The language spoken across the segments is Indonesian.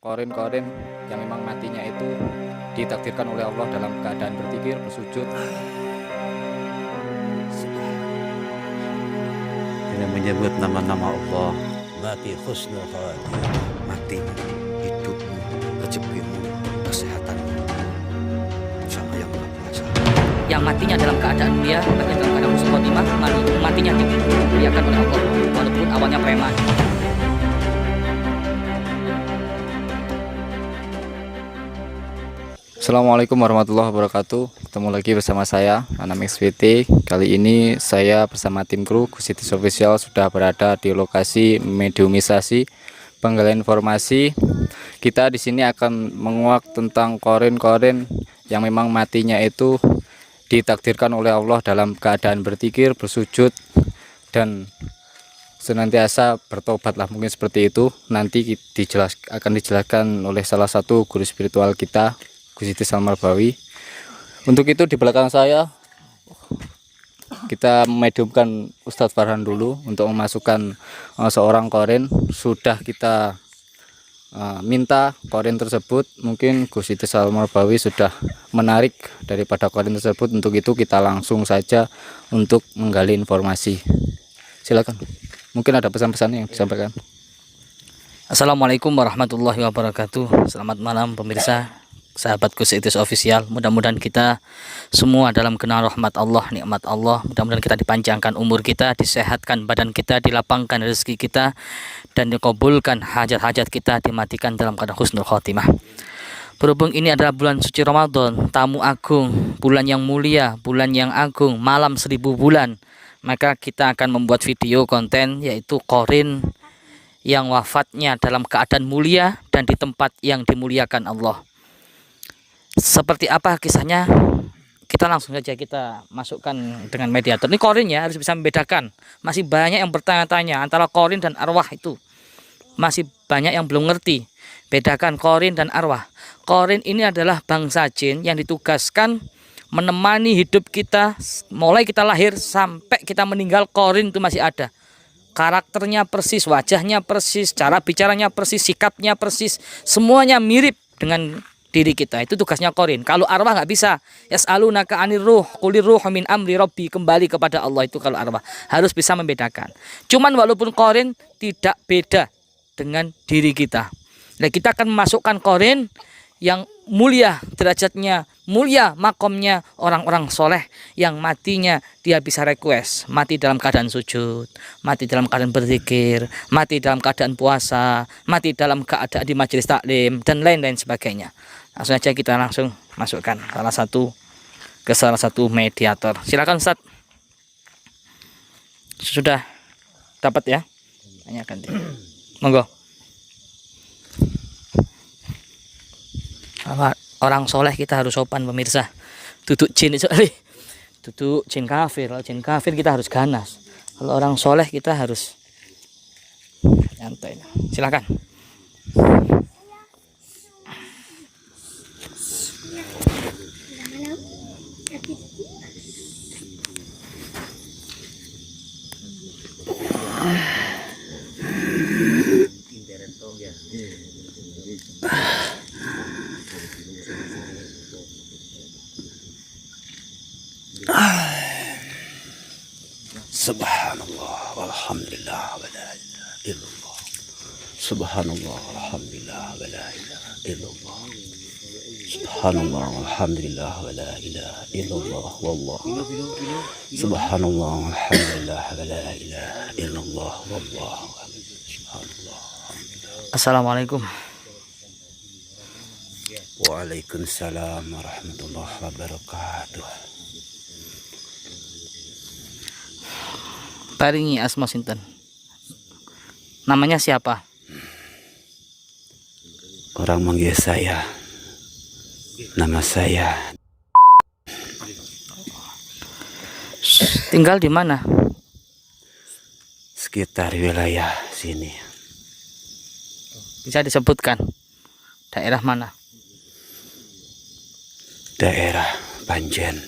korin-korin yang memang matinya itu ditakdirkan oleh Allah dalam keadaan berzikir, bersujud. Dengan menyebut nama-nama Allah, mati husnul khatimah, mati hidupmu, rezekimu, kesehatanmu sama yang Maha Kuasa. Yang matinya dalam keadaan mulia, mati dalam keadaan husnul khotimah, matinya dimuliakan oleh Allah walaupun awalnya preman. Assalamualaikum warahmatullahi wabarakatuh. Ketemu lagi bersama saya, Anam XVT. Kali ini saya bersama tim kru Gusitis Official sudah berada di lokasi mediumisasi penggalian informasi. Kita di sini akan menguak tentang korin-korin yang memang matinya itu ditakdirkan oleh Allah dalam keadaan berzikir, bersujud, dan senantiasa bertobat lah, mungkin seperti itu. Nanti akan dijelaskan oleh salah satu guru spiritual kita, Gusitis Al-Marbawi. Untuk itu di belakang saya kita mediumkan Ustadz Farhan dulu untuk memasukkan seorang korin. Sudah kita minta korin tersebut, mungkin Gusitis Al-Marbawi sudah menarik daripada korin tersebut. Untuk itu kita langsung saja untuk menggali informasi. Silakan, mungkin ada pesan-pesan yang disampaikan. Assalamualaikum warahmatullahi wabarakatuh. Selamat malam pemirsa, sahabat Gusitis Official. Mudah-mudahan kita semua dalam kenal rahmat Allah, nikmat Allah. Mudah-mudahan kita dipanjangkan umur kita, disehatkan badan kita, dilapangkan rezeki kita, dan dikabulkan hajat-hajat kita, dimatikan dalam keadaan husnul khotimah. Berhubung ini adalah bulan suci Ramadan, tamu agung, bulan yang mulia, bulan yang agung, malam 1000 bulan, maka kita akan membuat video konten yaitu korin yang wafatnya dalam keadaan mulia dan di tempat yang dimuliakan Allah. Seperti apa kisahnya? Kita langsung saja kita masukkan dengan mediator. Ini korin ya, harus bisa membedakan. Masih banyak yang bertanya-tanya antara korin dan arwah itu. Masih banyak yang belum ngerti. Bedakan korin dan arwah. Korin ini adalah bangsa jin yang ditugaskan menemani hidup kita mulai kita lahir sampai kita meninggal. Korin itu masih ada. Karakternya persis, wajahnya persis, cara bicaranya persis, sikapnya persis, semuanya mirip dengan diri kita. Itu tugasnya korin. Kalau arwah nggak bisa. Yas'alunaka 'anir ruh, qulir ruhu min amri rabbi, kembali kepada Allah. Itu kalau arwah harus bisa membedakan. Cuman walaupun korin tidak beda dengan diri kita. Nah, kita akan memasukkan korin yang mulia, derajatnya mulia, makomnya orang-orang soleh yang matinya dia bisa request, mati dalam keadaan sujud, mati dalam keadaan berzikir, mati dalam keadaan puasa, mati dalam keadaan di majelis taklim, dan lain-lain sebagainya. Langsung aja kita langsung masukkan salah satu mediator. Silakan Ustaz. Sudah dapat ya? Tanyakan dia. Monggo. Orang soleh kita harus sopan pemirsa. Duduk jin itu, duduk jin kafir. Kalau jin kafir kita harus ganas. Kalau orang soleh kita harus nyantai. Silakan. Subhanallah walhamdulillah wa la ilaha illallah. Subhanallah walhamdulillah wa la ilaha illallah. Subhanallah walhamdulillah wa la ilaha illallah. Wallahu subhanallah walhamdulillah wa la ilaha illallah. Wallahu subhanallah. Assalamualaikum. Waalaikumsalam warahmatullahi wabarakatuh. Paringi asma sinten. Namanya siapa? Orang manggil saya. Nama saya. Tinggal di mana? Sekitar wilayah sini. Bisa disebutkan daerah mana? Daerah Panjen.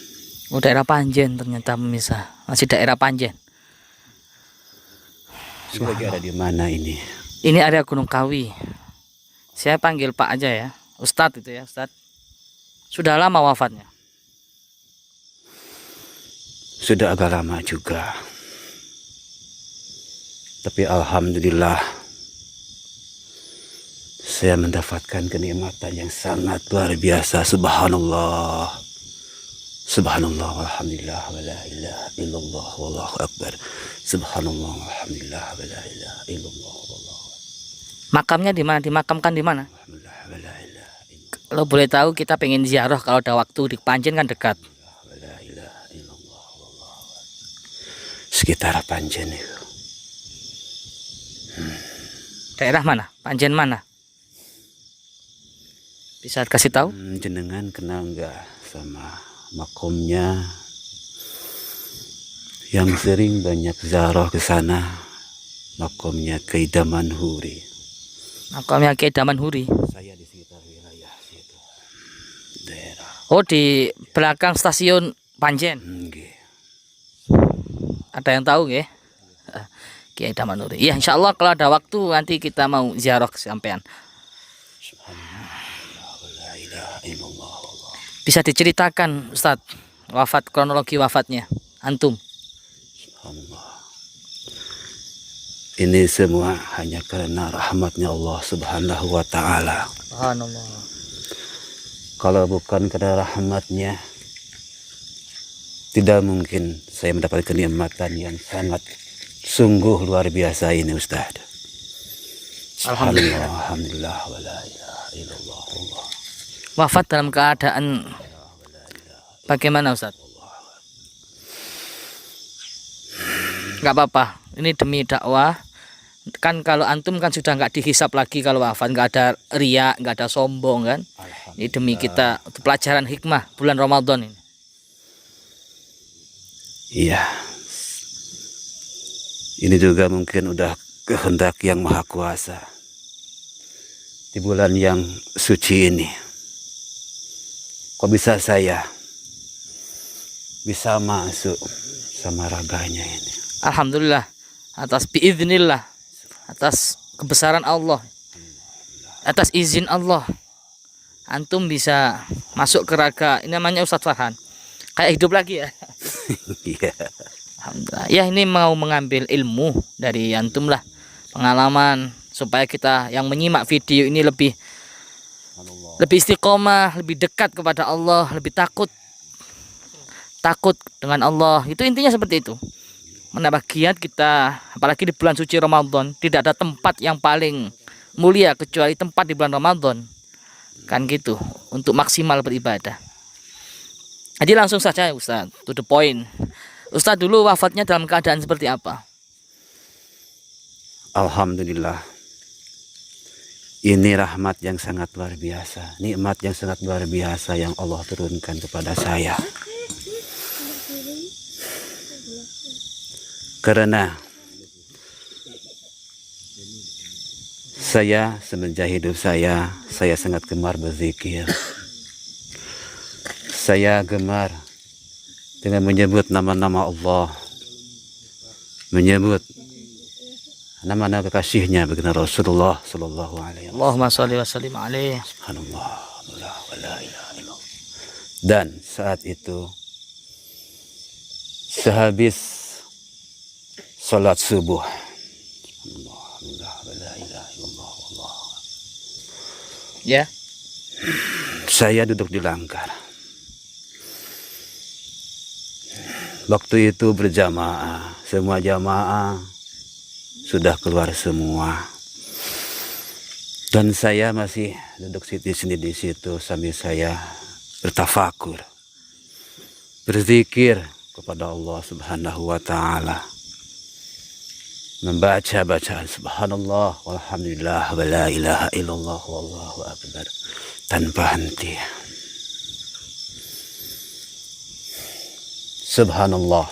Oh, daerah Panjen ternyata pemirsa. Masih daerah Panjen. Lagi ada di mana ini? Ini area Gunung Kawi. Saya panggil Pak aja ya. Ustadz itu ya, Ustadz. Sudah lama wafatnya? Sudah agak lama juga. Tapi alhamdulillah saya mendapatkan kenikmatan yang sangat luar biasa. Subhanallah. Subhanallah walhamdulillah wa la ilaha illallah wallahu akbar. Subhanallah walhamdulillah wa la ilaha illallah wallahu akbar. Makamnya di mana? Dimakamkan di mana? Alhamdulillah wa la ilaha illallah Kalau boleh tahu kita pengen ziarah kalau ada waktu, di Panjen kan dekat. wa la ilaha illallah wallahu akbar. Sekitar Panjen itu. Daerah mana? Panjen mana? Bisa kasih tahu? Jenengan kenal nggak sama makomnya yang sering banyak ziarah ke sana? Makomnya Kiai Daman Huri. Makamnya Kiai Daman Huri. Saya di sekitar wilayah situ. Daerah. Oh, di belakang stasiun Panjen. Nggih. Ada yang tahu nggih? Kiai Daman Huri. Iya, insya Allah kalau ada waktu nanti kita mau ziarah ke sampean. Subhanallah wa la ilaha illallah wallah. Bisa diceritakan Ustadz wafat, kronologi wafatnya antum? Subhanallah. Ini semua hanya karena rahmatnya Allah Subhanahu wa ta'ala. Subhanallah. Kalau bukan karena rahmatnya, tidak mungkin saya mendapat kenikmatan yang sangat sungguh luar biasa ini, Ustaz. Alhamdulillah. Alhamdulillah wa la ilaha illallah wallah. Wafat dalam keadaan bagaimana Ustadz? Nggak apa-apa, ini demi dakwah. Kan kalau antum kan sudah nggak dihisap lagi kalau wafat, nggak ada riya, nggak ada sombong kan. Ini demi kita, untuk pelajaran hikmah bulan Ramadan ini. Iya. Ini juga mungkin udah kehendak yang maha kuasa. Di bulan yang suci ini, kok bisa saya bisa masuk sama raganya ini? Alhamdulillah, atas biiznillah, atas kebesaran Allah, atas izin Allah, antum bisa masuk ke raga. Ini namanya Ustadz Farhan, kayak hidup lagi ya. Iya. Alhamdulillah. Ya, ini mau mengambil ilmu dari antum lah, pengalaman, supaya kita yang menyimak video ini lebih istiqomah, lebih dekat kepada Allah, lebih takut dengan Allah. Itu intinya seperti itu. Menambah giat kita, apalagi di bulan suci Ramadan. Tidak ada tempat yang paling mulia kecuali tempat di bulan Ramadan. Kan gitu, untuk maksimal beribadah. Jadi langsung saja Ustaz, to the point. Ustaz dulu wafatnya dalam keadaan seperti apa? Alhamdulillah. Ini rahmat yang sangat luar biasa, nikmat yang sangat luar biasa yang Allah turunkan kepada saya. Karena saya semenjak hidup saya sangat gemar berzikir. Saya gemar dengan menyebut nama-nama Allah, menyebut nama-nama kekasihnya baginda Rasulullah sallallahu alaihi wasallam. Allahumma sholli wa sallim alaihi. Subhanallah wa la ilaha illallah. Dan saat itu sehabis salat subuh, Subhanallah wa la ilaha illallah wallah. Ya. Saya duduk di langgar. Waktu itu berjamaah, semua jamaah sudah keluar semua. Dan saya masih duduk sini di situ sambil saya bertafakur, berzikir kepada Allah Subhanahu wa taala. Membaca bacaan subhanallah walhamdulillah wa la ilaha illallah wallahu akbar tanpa henti. Subhanallah.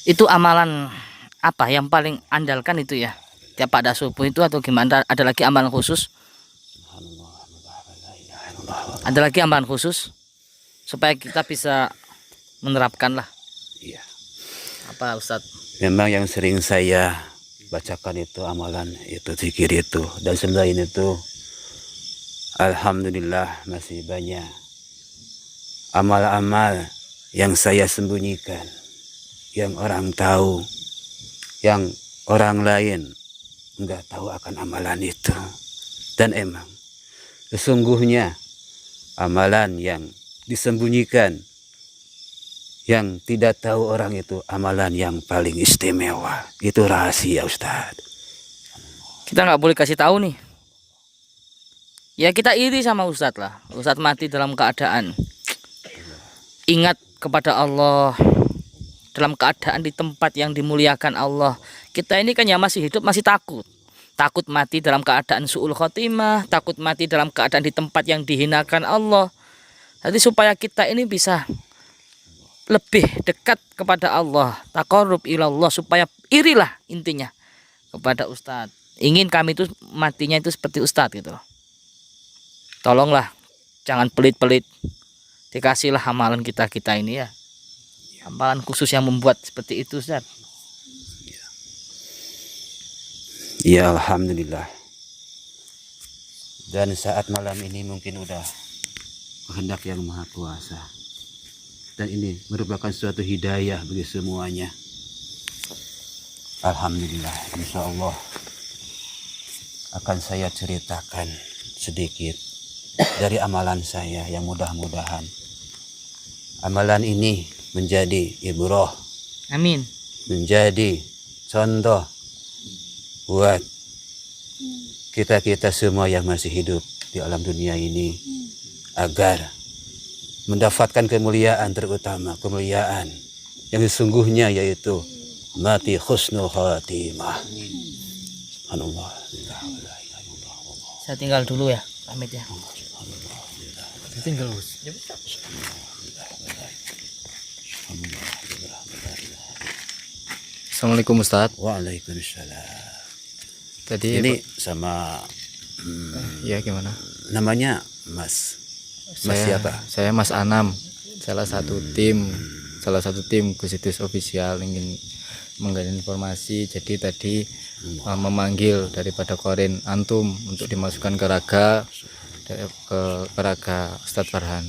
Itu amalan apa yang paling andalkan itu ya? Tiap pada subuh itu atau gimana? Ada lagi amalan khusus? Ada lagi amalan khusus supaya kita bisa menerapkan lah. Iya. Apa Ustadz? Memang yang sering saya bacakan itu amalan itu zikir itu. Dan selain itu alhamdulillah masih banyak amal-amal yang saya sembunyikan, yang orang tahu, yang orang lain enggak tahu akan amalan itu. Dan emang sesungguhnya amalan yang disembunyikan, yang tidak tahu orang itu, amalan yang paling istimewa. Itu rahasia, Ustaz. Kita nggak boleh kasih tahu nih. Ya kita iri sama Ustadz lah. Ustadz mati dalam keadaan ingat kepada Allah, dalam keadaan di tempat yang dimuliakan Allah. Kita ini kan yang masih hidup masih takut. Takut mati dalam keadaan su'ul khotimah, takut mati dalam keadaan di tempat yang dihinakan Allah. Jadi supaya kita ini bisa lebih dekat kepada Allah, taqarrub ilallah, supaya irilah intinya kepada Ustadz. Ingin kami itu matinya itu seperti Ustadz gitu. Tolonglah, jangan pelit-pelit. Dikasihlah amalan kita ini ya. Amalan khusus yang membuat seperti itu, Ustadz. Ya alhamdulillah. Dan saat malam ini mungkin udah kehendak yang maha kuasa. Dan ini merupakan suatu hidayah bagi semuanya. Alhamdulillah, insya Allah akan saya ceritakan sedikit dari amalan saya yang mudah-mudahan amalan ini menjadi ibrah, Amin. menjadi contoh buat kita-kita semua yang masih hidup di alam dunia ini, agar mendapatkan kemuliaan, terutama kemuliaan yang sesungguhnya, yaitu mati husnul khatimah. Subhanallah. Saya tinggal dulu ya, pamit ya. Tinggal Assalamualaikum Ustadz. Waalaikumsalam. Tadi Ini sama ya gimana? namanya Mas siapa? Saya Mas Anam, salah satu tim Gusitus Official, ingin menggali informasi. Jadi tadi memanggil daripada Korin Antum untuk dimasukkan ke raga Ustadz Farhan.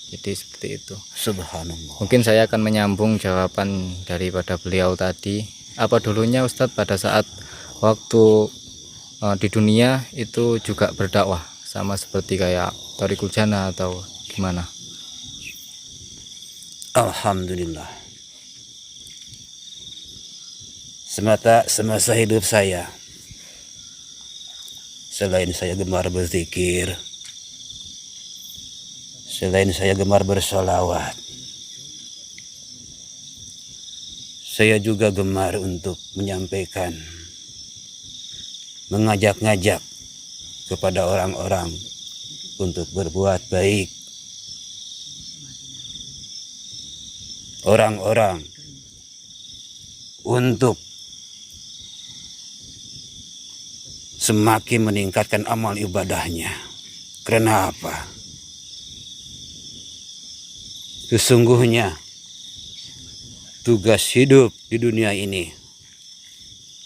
Jadi seperti itu. Subhanallah. Mungkin saya akan menyambung jawaban daripada beliau tadi. Apa dulunya Ustadz pada saat waktu di dunia itu juga berdakwah, sama seperti kayak Thariqul Jannah atau gimana? Alhamdulillah. Semasa hidup saya, selain saya gemar berzikir, selain saya gemar bersolawat, saya juga gemar untuk menyampaikan, mengajak-ngajak kepada orang-orang untuk berbuat baik. Orang-orang untuk semakin meningkatkan amal ibadahnya. Karena apa? Sesungguhnya tugas hidup di dunia ini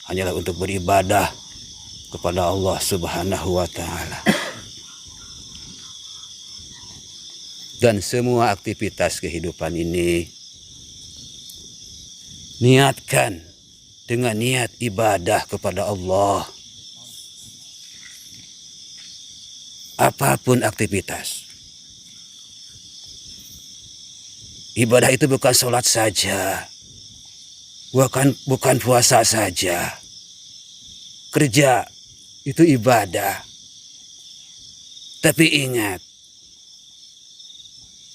hanyalah untuk beribadah kepada Allah Subhanahu wa Ta'ala. Dan semua aktivitas kehidupan ini niatkan dengan niat ibadah kepada Allah. Apapun aktivitas, ibadah itu bukan sholat saja, bukan puasa saja. Kerja itu ibadah. Tapi ingat,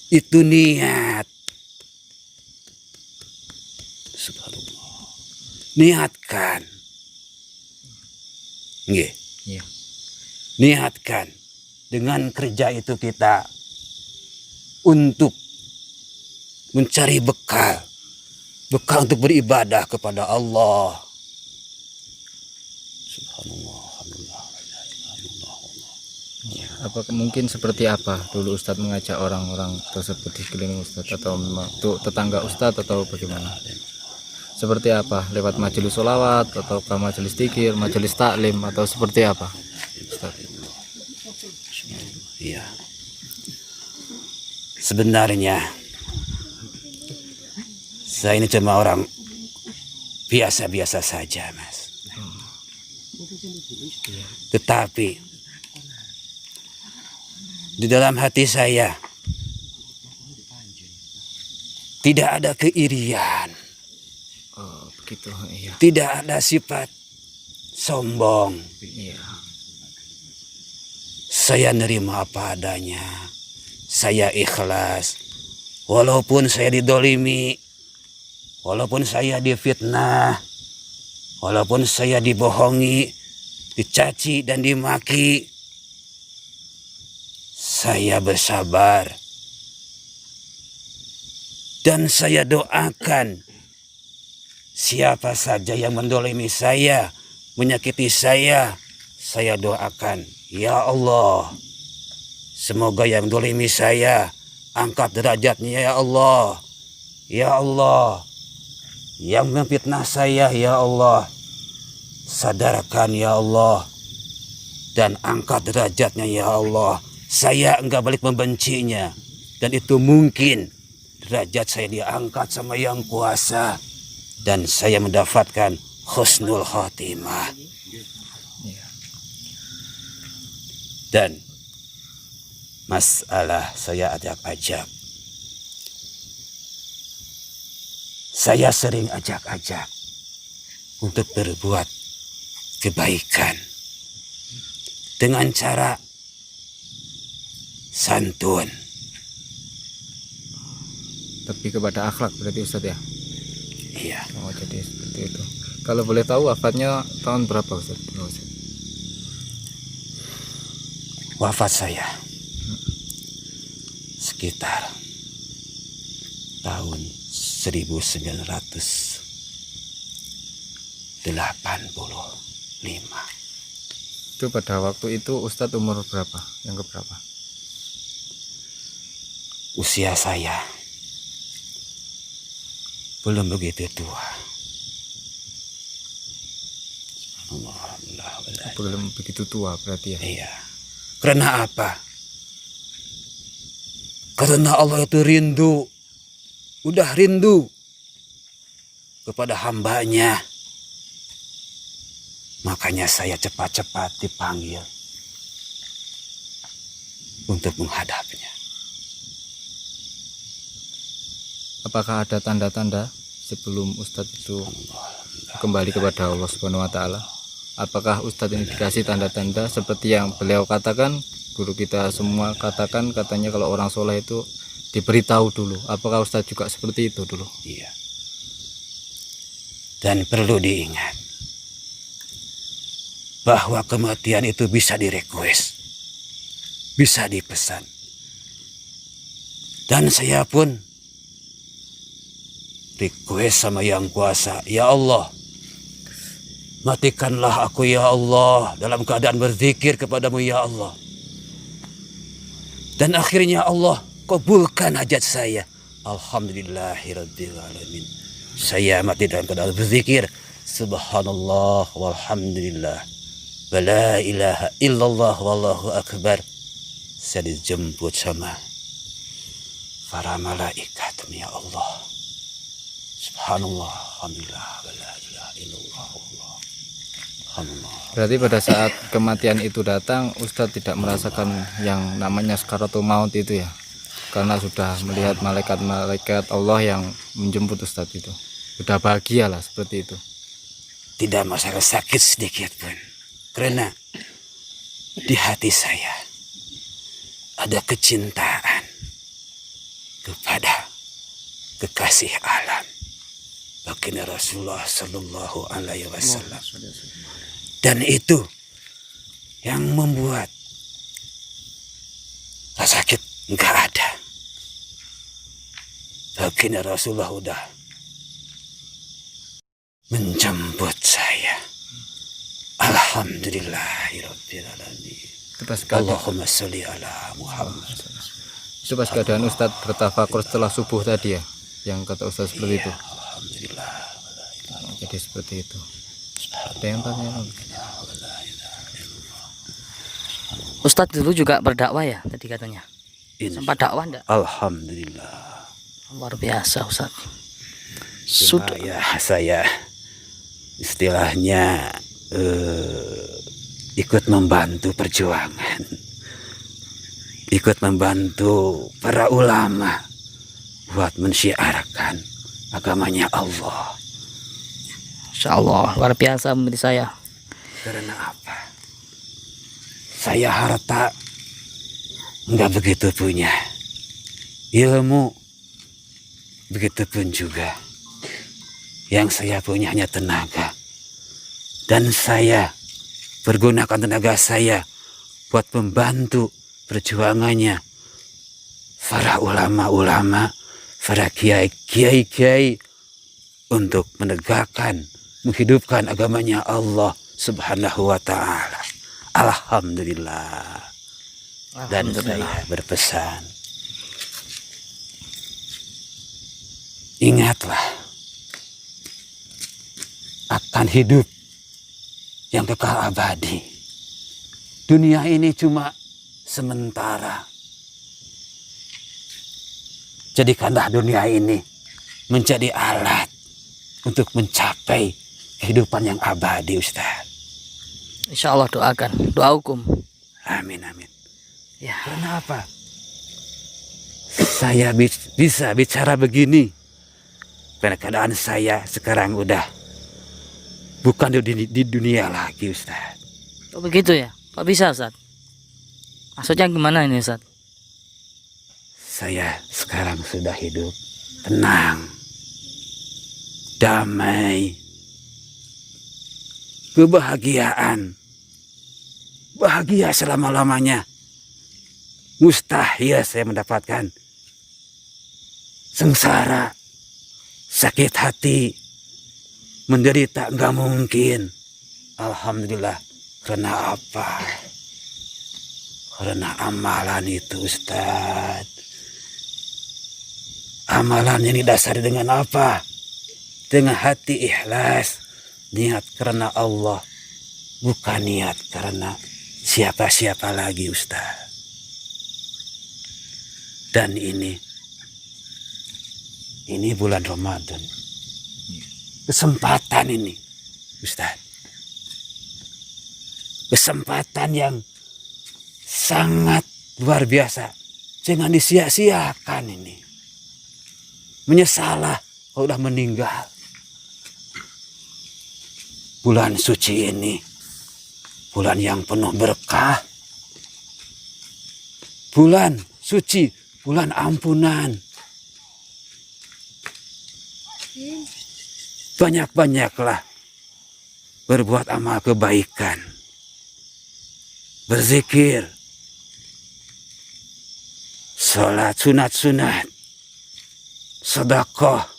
itu niat. Subhanallah. Niatkan. Nggih. Iya. Niatkan. Dengan kerja itu kita untuk mencari bekal untuk beribadah kepada Allah. Subhanallah. Apa mungkin seperti apa dulu Ustadz mengajak orang-orang tersebut di sekeliling Ustadz, atau memang tuh tetangga Ustadz atau bagaimana? seperti apa? Lewat majelis sholawat atau majelis zikir, majelis taklim atau seperti apa? Ustaz? Iya. Sebenarnya saya ini cuma orang biasa-biasa saja, Mas. Tetapi di dalam hati saya tidak ada keirian, Oh, begitu. Iya. tidak ada sifat sombong. Iya. Saya nerima apa adanya. Saya ikhlas. Walaupun saya didolimi, walaupun saya difitnah, walaupun saya dibohongi, dicaci dan dimaki, saya bersabar. Dan saya doakan siapa saja yang mendolimi saya, menyakiti saya doakan, ya Allah, semoga yang dolimi saya angkat derajatnya, ya Allah. Ya Allah, yang memfitnah saya, ya Allah, sadarkan, ya Allah, dan angkat derajatnya, ya Allah. Saya enggak balik membencinya, dan itu mungkin derajat saya diangkat sama yang kuasa, dan saya mendapatkan husnul khotimah. Dan masalah saya ajak-ajak, saya sering ajak-ajak untuk berbuat kebaikan dengan cara santun. Tapi kepada akhlak berarti Ustadz ya? Iya. Oh, jadi seperti itu. Kalau boleh tahu wafatnya tahun berapa Ustadz? Wafat saya sekitar tahun 1985. Itu pada waktu itu Ustadz umur berapa? Yang keberapa? Usia saya belum begitu tua. Alhamdulillah. Belum begitu tua berarti ya? Iya. Karena apa? Karena Allah itu rindu. Udah rindu kepada hambanya. Makanya saya cepat-cepat dipanggil untuk menghadapnya. Apakah ada tanda-tanda sebelum Ustadz itu kembali kepada Allah Subhanahu wa Ta'ala? Apakah Ustadz ini dikasih tanda-tanda seperti yang beliau katakan, guru kita semua katakan, katanya kalau orang soleh itu diberitahu dulu. Apakah Ustadz juga seperti itu dulu? Iya. Dan perlu diingat bahwa kematian itu bisa direquest, bisa dipesan. Dan saya pun request sama yang kuasa, ya Allah, matikanlah aku ya Allah dalam keadaan berzikir kepadamu ya Allah. Dan akhirnya Allah kabulkan hajat saya. Alhamdulillahirabbil alamin. Saya mati dalam keadaan berzikir. Subhanallah walhamdulillah. Wa la ilaha illallah wallahu akbar. Saya dijemput sama para malaikat, ya Allah. Subhanallah, alhamdulillah, wa la ilaha illallah wallahu. Berarti pada saat kematian itu datang, Ustadz tidak merasakan yang namanya sakaratul maut itu ya? Karena sudah melihat malaikat-malaikat Allah yang menjemput Ustadz itu. Sudah bahagia lah seperti itu. Tidak masalah sakit sedikit pun. Karena di hati saya ada kecintaan kepada kekasih alam, baginda Rasulullah Sallallahu Alaihi Wasallam. Dan itu yang membuat rasa sakit enggak ada. Baginda Rasulullah udah menjemput saya. Alhamdulillahirabbil alamin. Itu pas keadaan, Allahumma sholli ala Muhammad. itu pas keadaan Ustadz bertafakur setelah subuh tadi ya? Yang kata Ustadz seperti itu. Alhamdulillah. Oke, seperti itu. Ada yang tanya lagi? Ustadz dulu juga berdakwah ya tadi katanya. Sempat dakwah enggak? Alhamdulillah. Luar biasa Ustadz. Cuma Sudah. ya saya istilahnya ikut membantu perjuangan, ikut membantu para ulama buat mensyiarkan agamanya Allah. Insya Allah luar biasa menurut saya. Karena apa? Saya harta nggak begitu punya, ilmu begitu pun juga. Yang saya punya hanya tenaga, dan saya pergunakan tenaga saya buat membantu perjuangannya para ulama-ulama, para kiai-kiai untuk menegakkan, menghidupkan agamanya Allah Subhanahu wa Ta'ala. Alhamdulillah. Dan saya berpesan, ingatlah akan hidup yang kekal abadi. Dunia ini cuma sementara. Jadikanlah dunia ini menjadi alat untuk mencapai kehidupan yang abadi, Ustaz. Insya Allah doakan, doa hukum. Amin, amin. Ya. Karena apa? Saya bisa bicara begini karena keadaan saya sekarang udah bukan di dunia lagi, Ustaz. Oh begitu ya? Kok bisa Ustaz? Maksudnya gimana ini Ustaz? Saya sekarang sudah hidup tenang, damai, kebahagiaan, bahagia selama-lamanya. Mustahil saya mendapatkan sengsara, sakit hati, menderita, nggak mungkin. Alhamdulillah. Karena apa? Karena amalan itu, Ustaz. Amalan yang didasari dengan apa? Dengan hati ikhlas, niat karena Allah, bukan niat karena siapa-siapa lagi, Ustaz. Dan ini bulan Ramadan. Kesempatan ini, Ustaz. Kesempatan yang sangat luar biasa. Jangan disia-siakan ini. Menyesalah kalau udah meninggal. Bulan suci ini, bulan yang penuh berkah. Bulan suci, bulan ampunan. Banyak-banyaklah berbuat amal kebaikan, berzikir, sholat sunat-sunat, sedekah,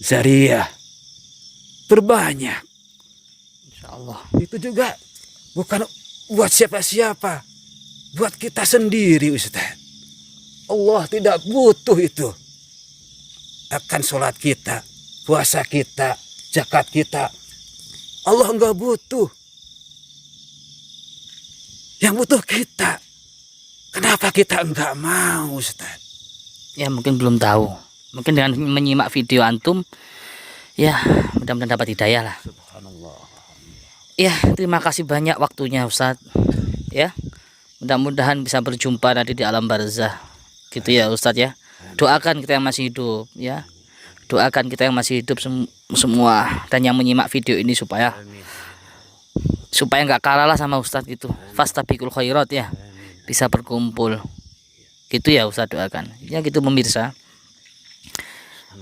zariyah, berbanyak. Insya Allah. Itu juga bukan buat siapa-siapa, buat kita sendiri, Ustaz. Allah tidak butuh itu. Akan sholat kita, puasa kita, zakat kita, Allah enggak butuh. Yang butuh kita. Kenapa kita enggak mau, Ustaz? Ya mungkin belum tahu. Mungkin dengan menyimak video antum, ya mudah-mudahan dapat hidayah lah. Subhanallah. Ya terima kasih banyak waktunya Ustaz. Ya mudah-mudahan bisa berjumpa nanti di alam barzah. Gitu ya Ustaz ya. Doakan kita yang masih hidup ya. Doakan kita yang masih hidup semua dan yang menyimak video ini supaya nggak kalah lah sama Ustadz gitu. Fastabiqul khairat ya. Bisa berkumpul. Gitu ya Ustadz doakan. Ya gitu pemirsa.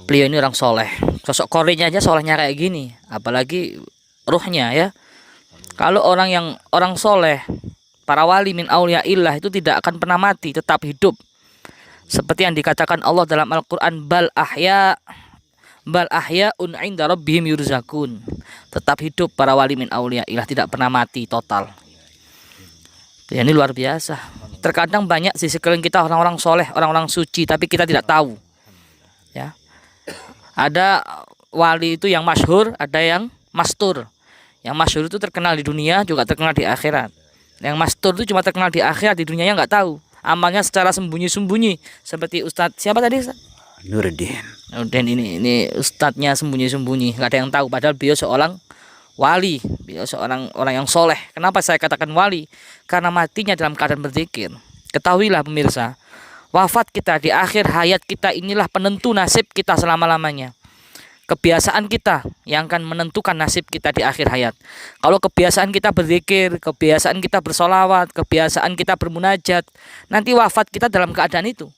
Beliau ini orang soleh. Sosok korenya aja solehnya kayak gini. Apalagi ruhnya ya. Kalau orang soleh, para wali min auliyaillah itu tidak akan pernah mati, tetap hidup. Seperti yang dikatakan Allah dalam Al-Quran, bal ahya'un 'inda rabbihim yurzakun. Tetap hidup para wali min auliyaillah, tidak pernah mati total. Ya, ini luar biasa. Terkadang banyak di sekeliling kita orang-orang soleh, orang-orang suci, tapi kita tidak tahu. Ya, ada wali itu yang masyhur, ada yang mastur. Yang masyhur itu terkenal di dunia, juga terkenal di akhirat. Yang mastur itu cuma terkenal di akhirat, di dunianya nggak tahu. Amalnya secara sembunyi-sembunyi. Seperti Ustadz siapa tadi? Nuruddin. Dan ini ustadznya sembunyi-sembunyi, nggak ada yang tahu. Padahal beliau seorang wali, beliau seorang orang yang soleh. Kenapa saya katakan wali? Karena matinya dalam keadaan berzikir. Ketahuilah pemirsa, wafat kita di akhir hayat kita inilah penentu nasib kita selama-lamanya. Kebiasaan kita yang akan menentukan nasib kita di akhir hayat. Kalau kebiasaan kita berzikir, kebiasaan kita bersolawat, kebiasaan kita bermunajat, nanti wafat kita dalam keadaan itu.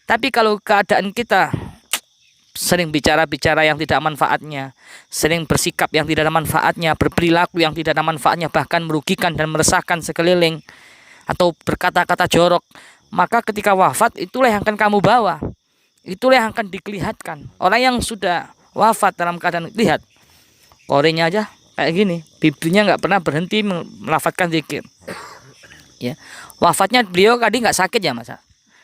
Tapi kalau keadaan kita sering bicara-bicara yang tidak ada manfaatnya, sering bersikap yang tidak ada manfaatnya, berperilaku yang tidak ada manfaatnya, bahkan merugikan dan meresahkan sekeliling, atau berkata-kata jorok, maka ketika wafat itulah yang akan kamu bawa. Itulah yang akan dilihatkan. Orang yang sudah wafat dalam keadaan, lihat korenya aja kayak gini, bibirnya nggak pernah berhenti melafadzkan zikir. Ya, wafatnya beliau tadi nggak sakit ya Mas?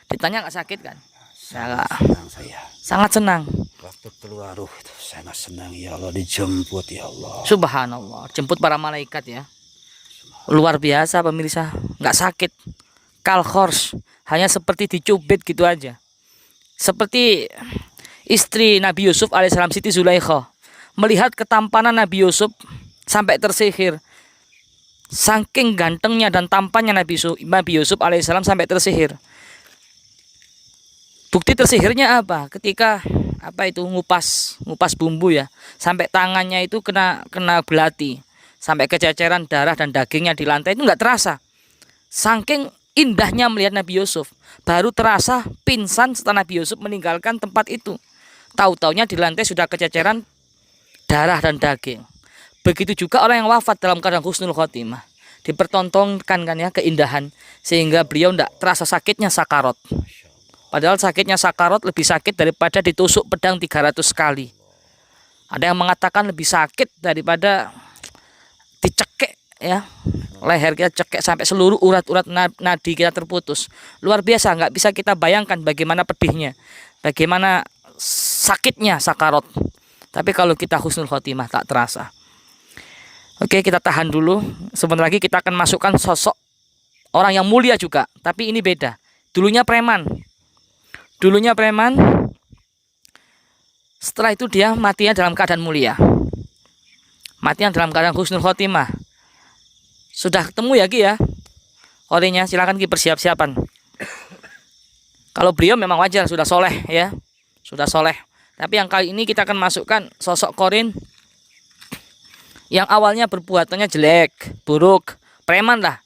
Ditanya nggak sakit kan? Senang saya. Sangat senang. Waktu keluar ruh itu sangat senang, ya Allah, dijemput ya Allah. Subhanallah, jemput para malaikat ya. Luar biasa pemirsa, nggak sakit. Kalkhors, hanya seperti dicubit gitu aja. Seperti istri Nabi Yusuf alaihissalam, Siti Zulaikha, melihat ketampanan Nabi Yusuf sampai tersihir. Saking gantengnya dan tampannya Nabi Yusuf alaihissalam sampai tersihir. Bukti tersihirnya apa? Ketika ngupas bumbu ya, sampai tangannya itu kena belati, sampai kececeran darah dan dagingnya di lantai itu nggak terasa. Saking indahnya melihat Nabi Yusuf, baru terasa pingsan setelah Nabi Yusuf meninggalkan tempat itu. Tahu-taunya di lantai sudah kececeran darah dan daging. Begitu juga orang yang wafat dalam keadaan husnul khotimah, dipertontonkan kan ya keindahan, sehingga beliau tidak terasa sakitnya sakarat. Padahal sakitnya sakarat lebih sakit daripada ditusuk pedang 300 kali. Ada yang mengatakan lebih sakit daripada dicekek ya, leher kita cekek sampai seluruh urat-urat nadi kita terputus. Luar biasa, nggak bisa kita bayangkan bagaimana pedihnya, bagaimana sakitnya sakarat. Tapi kalau kita husnul khotimah tak terasa. Oke, kita tahan dulu. Sebentar lagi kita akan masukkan sosok orang yang mulia juga, tapi ini beda. Dulunya preman. Setelah itu dia matinya dalam keadaan mulia, matinya dalam keadaan husnul khotimah. Sudah ketemu ya Ki ya orangnya, silakan Ki persiap-siapan. Kalau beliau memang wajar sudah soleh ya, sudah soleh. Tapi yang kali ini kita akan masukkan sosok korin yang awalnya perbuatannya jelek, buruk, preman lah.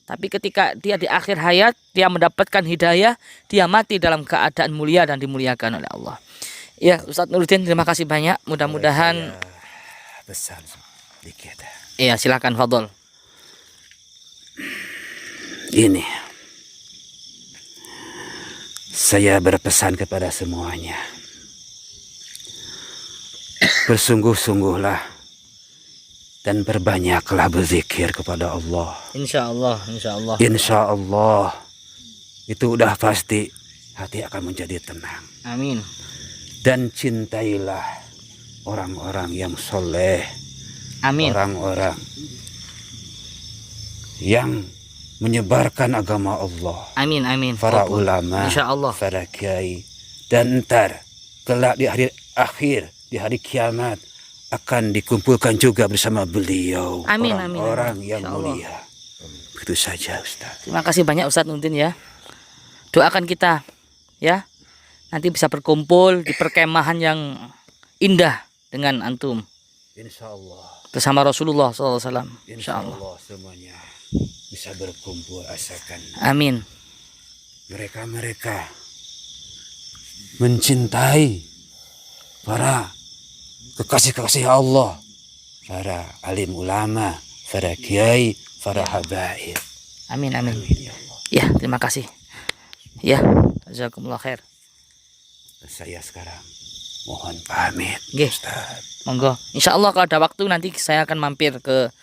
Tapi ketika dia di akhir hayat, dia mendapatkan hidayah, dia mati dalam keadaan mulia dan dimuliakan oleh Allah. Ya, Ustadz Nuruddin, terima kasih banyak. Mudah-mudahan pesan sedikit. Iya, silakan fadhol. Ini saya berpesan kepada semuanya. Bersungguh-sungguhlah dan berbanyaklah berzikir kepada Allah. Insya Allah, insya Allah. Insya Allah itu udah pasti hati akan menjadi tenang. Amin. Dan cintailah orang-orang yang soleh. Amin. Orang-orang yang menyebarkan agama Allah. Amin, amin. Para ulama, insya Allah. para kiai, dan ntar kelak di hari akhir, di hari kiamat akan dikumpulkan juga bersama beliau. Amin, orang-orang amin. yang mulia. Begitu saja Ustaz. Terima kasih banyak Ustadz Nuruddin ya. Doakan kita ya, nanti bisa berkumpul di perkemahan yang indah dengan antum. Insya Allah. Bersama Rasulullah SAW. Insya Allah semuanya bisa berkumpul, asalkan Amin. mereka mencintai para kekasih-kekasih Allah, para alim ulama, para kiai, para habaib. Amin, amin. Amin ya Allah. Ya, terima kasih. Ya, jazakumullah khair. Saya sekarang mohon pamit. Nggih. Ustaz. Monggo. Insya Allah kalau ada waktu nanti saya akan mampir ke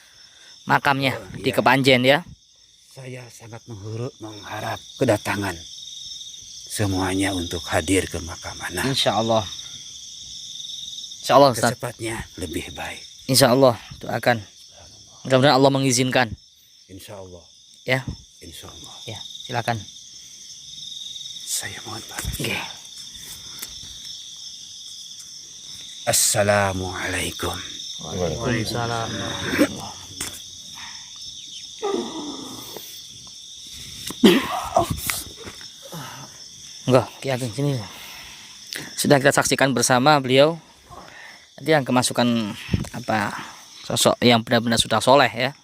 makamnya di Kepanjen ya. Saya sangat mengharap kedatangan semuanya untuk hadir ke makam anak. Insya Allah. Insya Allah Ustaz. Secepatnya lebih baik. Insya Allah doakan. Mudah-mudahan Allah mengizinkan. Insya Allah. Ya, Insya Allah. ya silakan. Saya mohon pamit. Oke. Assalamualaikum. Waalaikumsalam. Enggak, Ki Ageng sini. Sudah kita saksikan bersama beliau. Nanti yang kemasukan apa sosok yang benar-benar sudah soleh ya.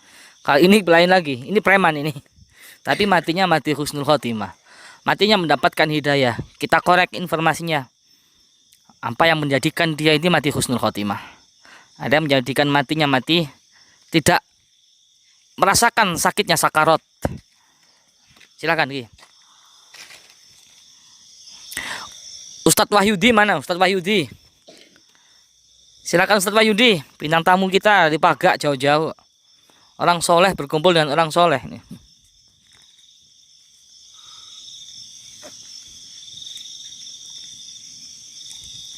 Kali ini lain lagi. Ini preman ini. Tapi matinya mati husnul khotimah. Matinya mendapatkan hidayah. Kita korek informasinya. Apa yang menjadikan dia ini mati husnul khotimah? Ada yang menjadikan matinya mati tidak merasakan sakitnya sakarot. Silakan Ki. Ustadz Wahyudi mana? Ustadz Wahyudi. Silakan Ustadz Wahyudi, bintang tamu kita di Pagak jauh-jauh. Orang soleh berkumpul dengan orang soleh nih.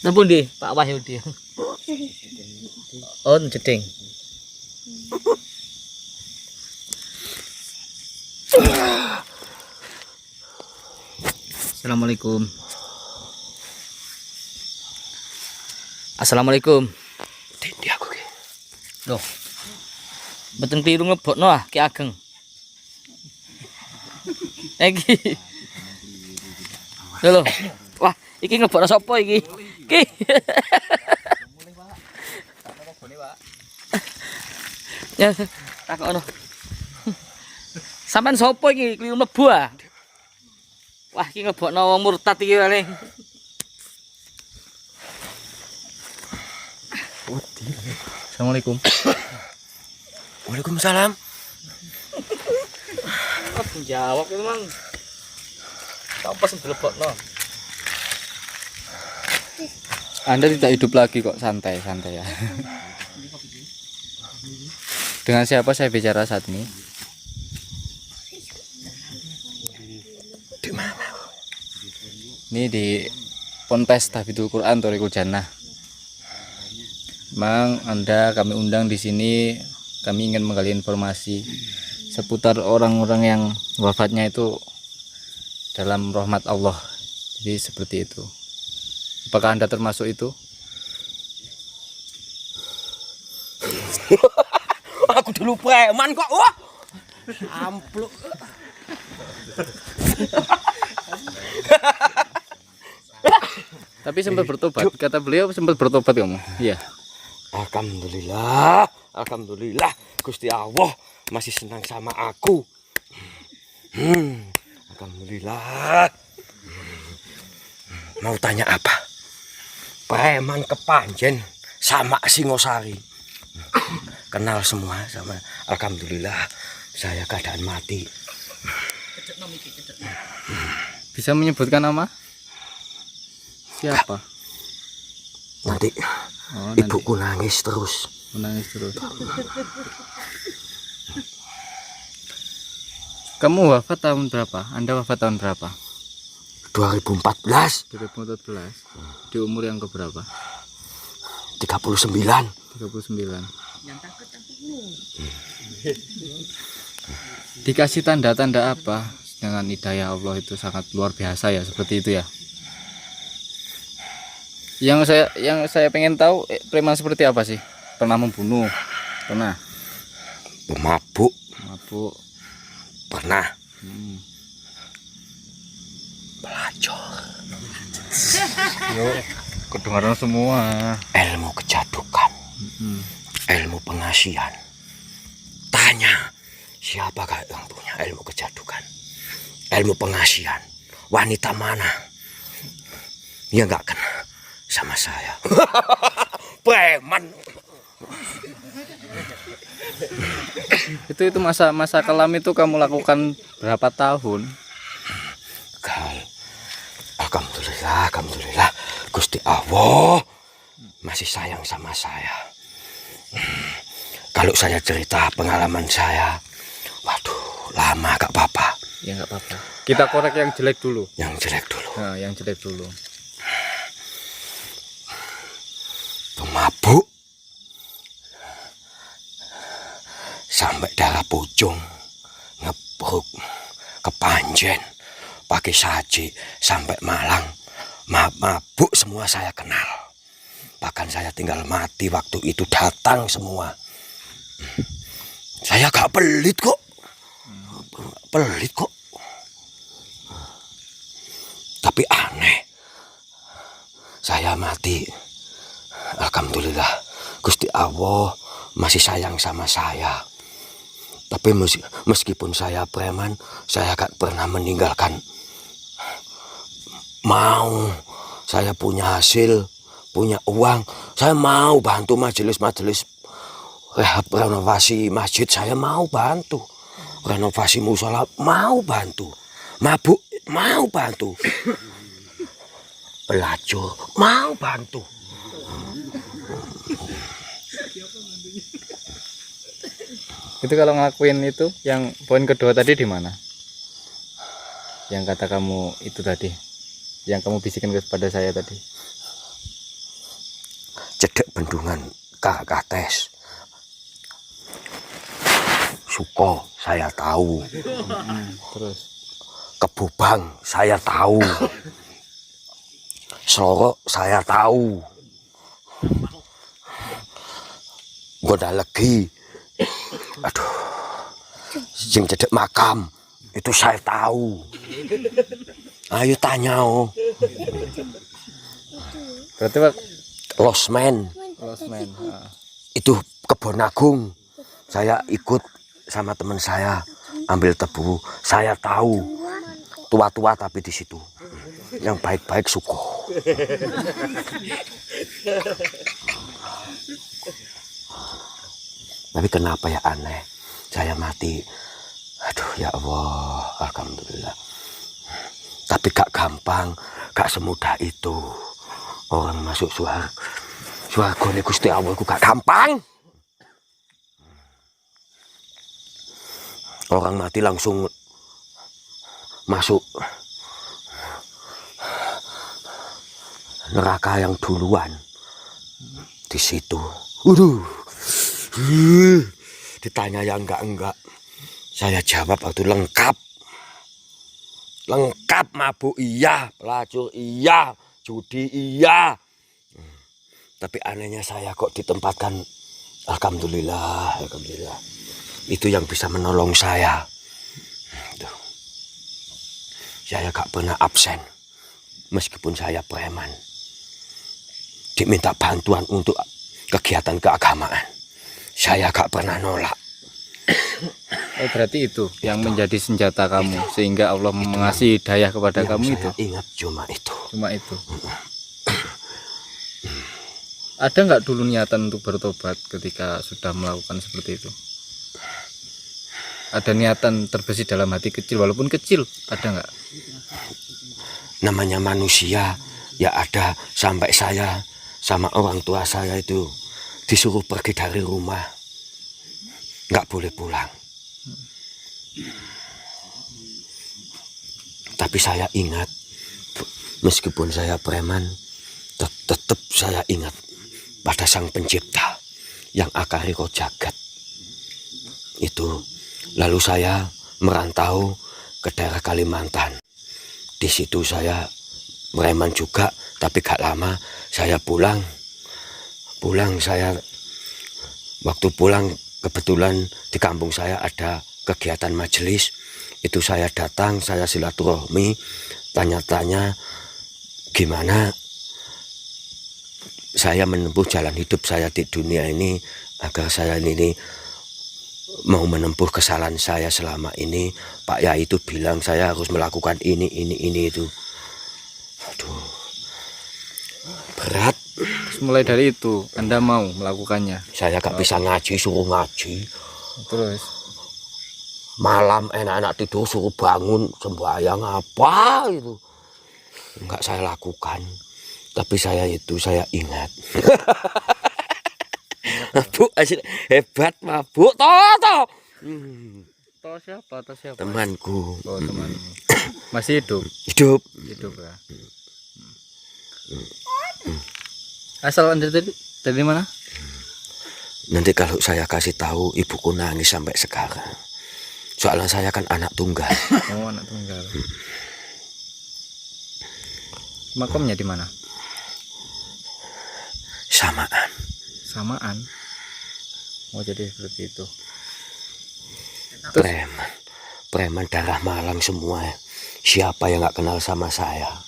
Nampun di Pak Wahyudi. Oh, jeding. Assalamualaikum. Assalamualaikum. Tindi aku ki. Loh. Mboten kliru nglebokno ah Ki Ageng. Iki. Lho. Wah, iki nglebokno sapa iki? Ki. Ya, takokno. Sampeyan sapa iki kliru mlebu ah? Wah, iki nglebokno wong murtad iki paling. Assalamualaikum. Waalaikumsalam. Kok jawab itu mang? Apa sing dilebokno? Anda tidak hidup lagi kok, santai ya. Dengan siapa saya bicara saat ini? Di mana? Ini di Ponpes Tahfidzul Quran Thoriqul Jannah. Memang Anda kami undang di sini, kami ingin menggali informasi seputar orang-orang yang wafatnya itu dalam rahmat Allah. Jadi seperti itu. Apakah Anda termasuk itu? Aku dulu preman kok. Wah. Ampluk. Tapi sempat bertobat. Kata beliau sempat bertobat kamu. Iya. Alhamdulillah, alhamdulillah Gusti Allah masih senang sama aku. Alhamdulillah. Mau tanya apa? Preman Kepanjen sama Singosari. Kenal semua sama. Alhamdulillah saya keadaan mati. Bisa menyebutkan nama? Siapa? Nanti Oh, ibuku nangis terus. menangis terus. Kamu wafat tahun berapa? Anda wafat tahun berapa? 2014, 2014. Di umur yang keberapa? 39. 39. Dikasih tanda-tanda apa? Dengan hidayah Allah itu sangat luar biasa ya, seperti itu ya. Yang saya pengen tahu, preman seperti apa sih? Pernah membunuh? Pernah. Pemabuk Mabuk. pernah. Pelacur. Kedengaran semua. Ilmu kejadukan, ilmu pengasihan. Tanya siapakah yang punya ilmu kejadukan, ilmu pengasihan? Wanita mana yang nggak kena sama saya? Preman. Itu masa kelam itu kamu lakukan berapa tahun? Alhamdulillah Gusti Allah masih sayang sama saya. Kalau saya cerita pengalaman saya, waduh, lama gak apa-apa. Ya nggak apa-apa. Kita korek yang jelek dulu. Yang jelek dulu. Nah, yang jelek dulu. mabuk sampai darah pucung, ngebruk, kepanjen, pakai saji sampai Malang. Mabuk semua saya kenal. Bahkan saya tinggal mati waktu itu datang semua. Saya gak pelit kok. Pelit kok. Tapi aneh. Saya mati. Alhamdulillah. Gusti Allah masih sayang sama saya. Tapi meskipun saya preman, saya gak pernah meninggalkan. Mau saya punya hasil, punya uang, saya mau bantu majelis-majelis renovasi masjid, saya mau bantu. Renovasi musola mau bantu. Mabuk mau bantu. Pelacur mau bantu. Itu kalau ngelakuin itu yang poin kedua tadi di mana? Yang kata kamu itu tadi, yang kamu bisikin kepada saya tadi. Cedek bendungan Kates. Suko saya tahu. Terus Kebubang saya tahu. Slorok saya tahu. Godalegi, aduh, sing cedek makam itu saya tahu. Ayo tanya berarti Pak Losmen Losmen. itu Kebon Agung. Saya ikut sama teman saya ambil tebu. Saya tahu tua-tua tapi di situ yang baik-baik Suko. Tapi kenapa ya aneh? Saya mati. Aduh ya Allah, alhamdulillah. Tapi gak gampang, gak semudah itu. Orang masuk suarga nih Gusti Allah itu gak gampang. Orang mati langsung masuk neraka yang duluan. Di situ. Ditanya yang enggak. Saya jawab waktu lengkap. Lengkap, mabuk iya, pelacur iya, judi iya. Tapi anehnya saya kok ditempatkan, alhamdulillah. Itu yang bisa menolong saya. Tuh. Saya gak pernah absen. Meskipun saya preman. Diminta bantuan untuk kegiatan keagamaan. Saya gak pernah nolak. Oh, berarti itu yang menjadi senjata kamu sehingga Allah mengasih hidayah kepada kamu itu. Ingat cuma itu. Cuma itu. Ada nggak dulu niatan untuk bertobat ketika sudah melakukan seperti itu? Ada niatan terbesit dalam hati kecil, walaupun kecil, ada nggak? Namanya manusia, ya ada. Sampai saya sama orang tua saya itu disuruh pergi dari rumah. Nggak boleh pulang. Tapi saya ingat, meskipun saya preman, tetap saya ingat pada Sang Pencipta yang akari kau jagat. Itu. Lalu saya merantau ke daerah Kalimantan. Di situ saya preman juga, tapi gak lama saya pulang. Waktu pulang kebetulan di kampung saya ada kegiatan majelis. Itu saya datang, saya silaturahmi, tanya-tanya gimana saya menempuh jalan hidup saya di dunia ini agar saya ini mau menempuh kesalahan saya selama ini. Pak Yai itu bilang saya harus melakukan ini itu. Aduh, berat. Mulai dari itu Anda mau melakukannya. Saya gak bisa ngaji, suruh ngaji. Terus Malam enak-enak tidur suruh bangun sembahyang apa itu. Enggak saya lakukan. Tapi saya ingat. Bu, hebat mabuk toh. Toh siapa? Temanku. Oh, temanmu. Masih hidup Hidup ya. Asal Anda tadi Dari mana? Nanti kalau saya kasih tahu, ibuku nangis sampai sekarang. Soalnya saya kan anak tunggal. Oh, anak tunggal. Makamnya di mana? Samaan. Samaan. Oh, jadi seperti itu. Preman darah Malang semua. Siapa yang nggak kenal sama saya?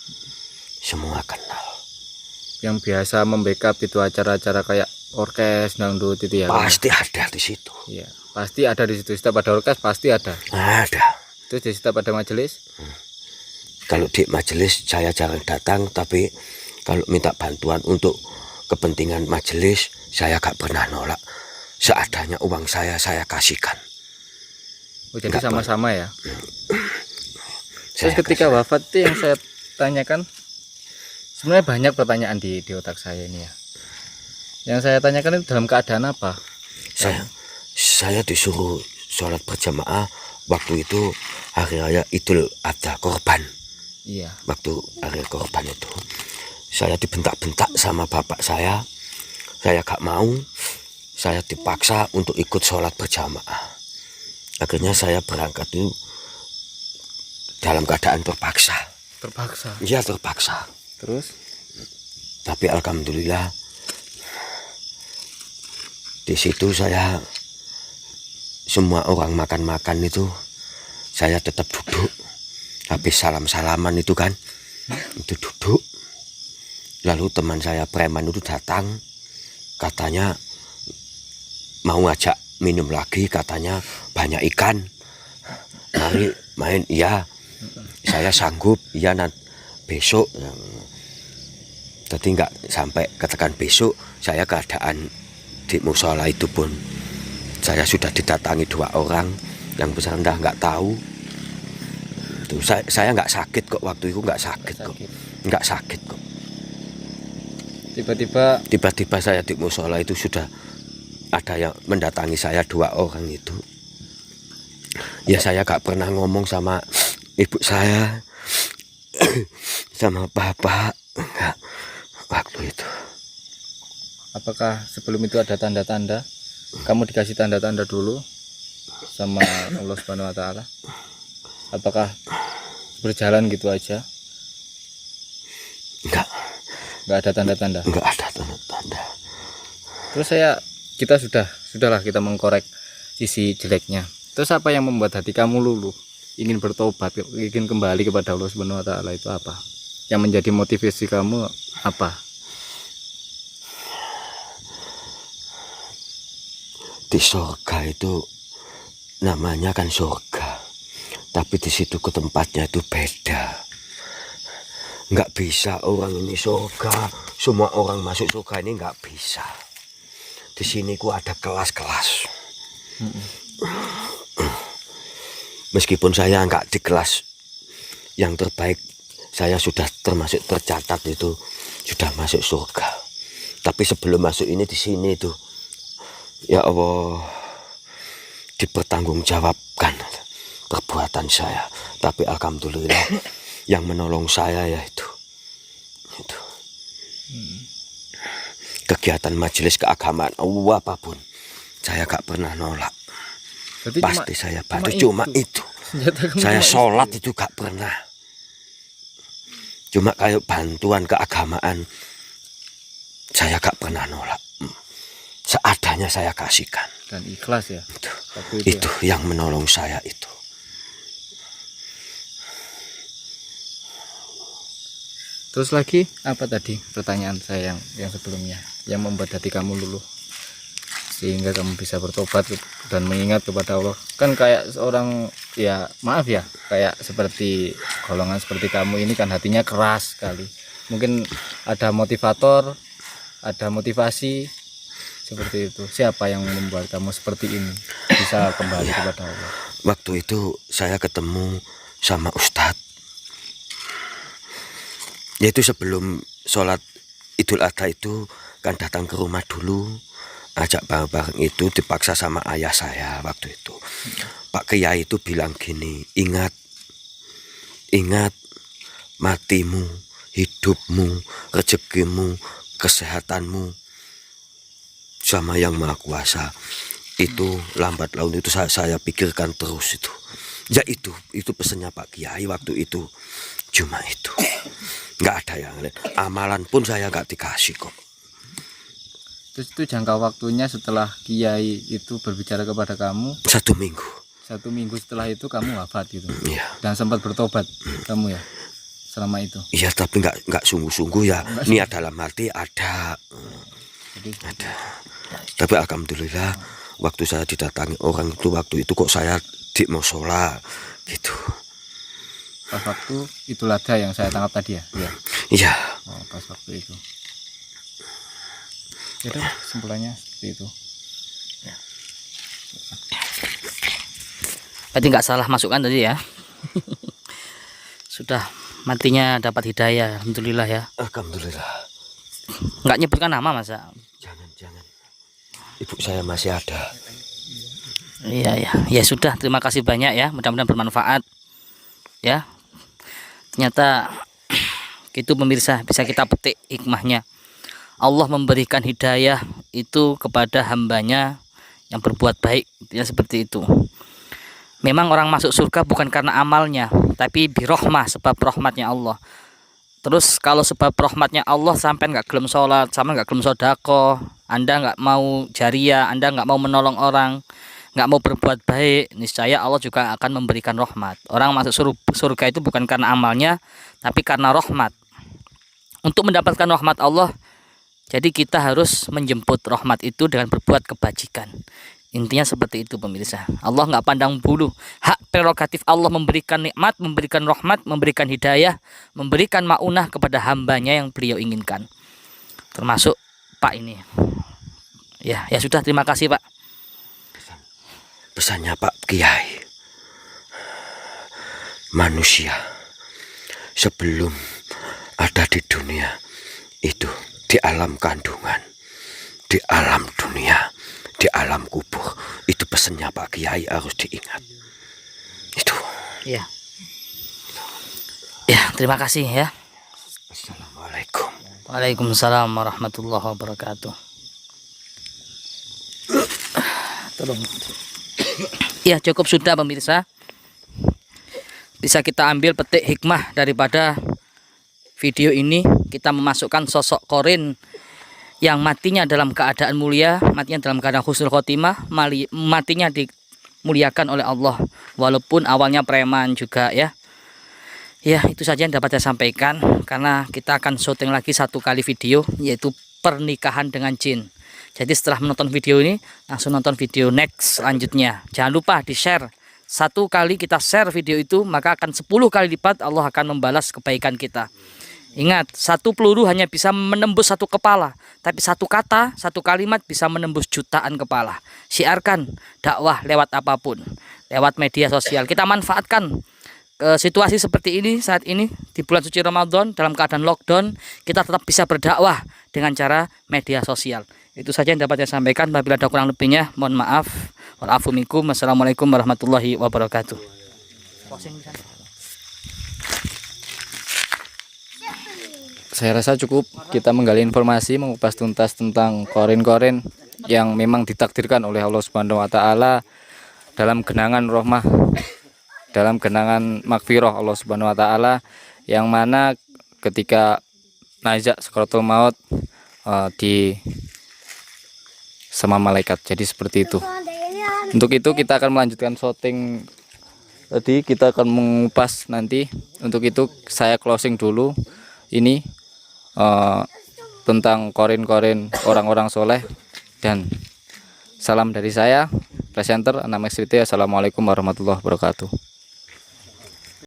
Semua kenal. Yang biasa membackup itu acara-acara kayak orkes dangdut itu ya? Pasti ada di situ. Iya, pasti ada di situ. Setiap ada orkes pasti ada. Ada. Terus di setiap ada majelis? Kalau di majelis saya jarang datang, tapi kalau minta bantuan untuk kepentingan majelis, saya gak pernah nolak. Seadanya uang saya kasihkan. Oh, jadi Nggak sama-sama ya? Saya Terus ketika wafat itu yang saya tanyakan, sebenarnya banyak pertanyaan di otak saya ini ya. Yang saya tanyakan itu dalam keadaan apa? Saya disuruh sholat berjamaah waktu itu hari raya Idul Adha korban. Iya. Waktu hari korban itu saya dibentak-bentak sama bapak saya gak mau, saya dipaksa untuk ikut sholat berjamaah. Akhirnya saya berangkat itu dalam keadaan terpaksa. Terpaksa. Ya terpaksa. Terus? Tapi alhamdulillah di situ saya, semua orang makan itu saya tetap duduk. Habis salam-salaman itu kan, itu duduk. Lalu teman saya preman itu datang, katanya mau ngajak minum lagi, katanya banyak ikan. Mari main, iya. Saya sanggup, iya nanti besok. Jadi nggak sampai katakan besok, saya keadaan di musola itu pun saya sudah didatangi 2 orang, yang besar rendah nggak tahu. Tuh, saya nggak sakit kok waktu itu, nggak sakit kok, nggak sakit kok. Tiba-tiba saya di musola itu sudah ada yang mendatangi saya 2 orang itu. Ya saya nggak pernah ngomong sama ibu saya, sama bapak, nggak waktu itu. Apakah sebelum itu ada tanda-tanda? Kamu dikasih tanda-tanda dulu sama Allah Subhanahu wa taala? Apakah berjalan gitu aja? Enggak ada tanda-tanda. Enggak ada tanda-tanda. Terus sudahlah kita mengkorek sisi jeleknya. Terus apa yang membuat hati kamu luluh, ingin bertobat, ingin kembali kepada Allah Subhanahu wa taala itu apa? Yang menjadi motivasi kamu apa? Di surga itu namanya kan surga, tapi di situ ke tempatnya itu beda. Nggak bisa orang ini surga, semua orang masuk surga ini nggak bisa. Di sini ku ada kelas-kelas. Meskipun saya nggak di kelas yang terbaik, saya sudah termasuk tercatat itu sudah masuk surga. Tapi sebelum masuk ini di sini itu, ya Allah, dipertanggungjawabkan perbuatan saya. Tapi alhamdulillah yang menolong saya ya itu. Kegiatan majelis keagamaan apapun saya gak pernah nolak. Berarti Pasti saya bantu, cuma itu. Saya sholat itu gak pernah. Cuma kayak bantuan keagamaan saya gak pernah nolak. Seadanya saya kasihkan. Dan ikhlas ya. Itu yang menolong saya itu. Terus lagi apa tadi pertanyaan saya yang sebelumnya yang membuat hati kamu luluh sehingga kamu bisa bertobat dan mengingat kepada Allah? Kan kayak seorang, ya maaf ya, kayak seperti golongan seperti kamu ini kan hatinya keras sekali. Mungkin ada motivator, ada motivasi seperti itu. Siapa yang membuat kamu seperti ini bisa kembali kepada Allah? Waktu itu saya ketemu sama Ustadz. Yaitu sebelum sholat Idul Adha itu kan datang ke rumah dulu, ajak bareng-bareng itu, dipaksa sama ayah saya waktu itu. Pak Kiai itu bilang gini, ingat matimu, hidupmu, rezekimu, kesehatanmu sama Yang Maha Kuasa. Itu lambat laun itu saya pikirkan terus itu. Ya itu pesannya Pak Kiai waktu itu. Cuma itu. Nggak ada yang lain. Amalan pun saya nggak dikasih kok. Terus itu jangka waktunya setelah Kiai itu berbicara kepada kamu 1 minggu. 1 minggu setelah itu kamu wafat gitu. Iya. Dan sempat bertobat kamu ya selama itu. Iya, tapi nggak sungguh-sungguh ya. Niat dalam hati ada. Jadi Ada. Tapi alhamdulillah waktu saya didatangi orang itu waktu itu kok saya di musola gitu. pas waktu itu lada yang saya tangkap tadi ya. Iya. Iya. Oh, pas waktu itu. Jadi kesimpulannya seperti itu. Berarti nggak salah masukkan tadi ya. Sudah matinya dapat hidayah, alhamdulillah ya. Alhamdulillah. Nggak nyebutkan nama masa. Jangan. Ibu saya masih ada. Iya ya. Ya sudah, terima kasih banyak ya. Mudah-mudahan bermanfaat. Ya. Ternyata itu pemirsa bisa kita petik hikmahnya. Allah memberikan hidayah itu kepada hambanya yang berbuat baik, ya seperti itu. Memang orang masuk surga bukan karena amalnya, tapi birahmah, sebab rahmatnya Allah. Terus kalau sebab rahmatnya Allah sampai nggak gelem sholat, sampai nggak gelem sodako, Anda nggak mau jariah, Anda nggak mau menolong orang, nggak mau berbuat baik, niscaya Allah juga akan memberikan rahmat. Orang masuk surga itu bukan karena amalnya, tapi karena rahmat. Untuk mendapatkan rahmat Allah, jadi kita harus menjemput rahmat itu dengan berbuat kebajikan. Intinya seperti itu pemirsa. Allah nggak pandang bulu. Hak prerogatif Allah memberikan nikmat, memberikan rahmat, memberikan hidayah, memberikan maunah kepada hambanya yang beliau inginkan. Termasuk Pak ini. Ya sudah, terima kasih Pak. Pesannya Pak Kiai. Manusia sebelum ada di dunia itu, di alam kandungan, di alam dunia, di alam kubur, itu pesannya Pak Kiai harus diingat. Itu. Ya, terima kasih ya. Assalamualaikum. Waalaikumsalam warahmatullahi wabarakatuh. Tolong. Ya, cukup sudah pemirsa. Bisa kita ambil petik hikmah daripada video ini. Kita memasukkan sosok Qorin yang matinya dalam keadaan mulia, matinya dalam keadaan husnul khotimah, matinya dimuliakan oleh Allah, walaupun awalnya preman juga ya. Ya, itu saja yang dapat saya sampaikan, karena kita akan syuting lagi 1 kali video, yaitu pernikahan dengan jin. Jadi setelah menonton video ini, langsung nonton video next selanjutnya. Jangan lupa di-share. 1 kali kita share video itu, maka akan 10 kali lipat Allah akan membalas kebaikan kita. Ingat, 1 peluru hanya bisa menembus 1 kepala, tapi 1 kata, 1 kalimat bisa menembus jutaan kepala. Syiarkan dakwah lewat apapun, lewat media sosial. Kita manfaatkan situasi seperti ini saat ini di bulan suci Ramadan dalam keadaan lockdown, kita tetap bisa berdakwah dengan cara media sosial. Itu saja yang dapat saya sampaikan. Apabila ada kurang lebihnya, mohon maaf. Walafu minkum. Wassalamualaikum warahmatullahi wabarakatuh. Saya rasa cukup kita menggali informasi, mengupas tuntas tentang korin-korin yang memang ditakdirkan oleh Allah Subhanahu wa taala dalam genangan rahmah, dalam genangan magfirah Allah Subhanahu wa taala, yang mana ketika najak sakaratul maut di sama malaikat. Jadi seperti itu. Untuk itu kita akan melanjutkan syuting tadi, kita akan mengupas nanti. Untuk itu saya closing dulu ini tentang korin-korin orang-orang soleh, dan salam dari saya presenter Anam XVT. Assalamualaikum warahmatullahi wabarakatuh.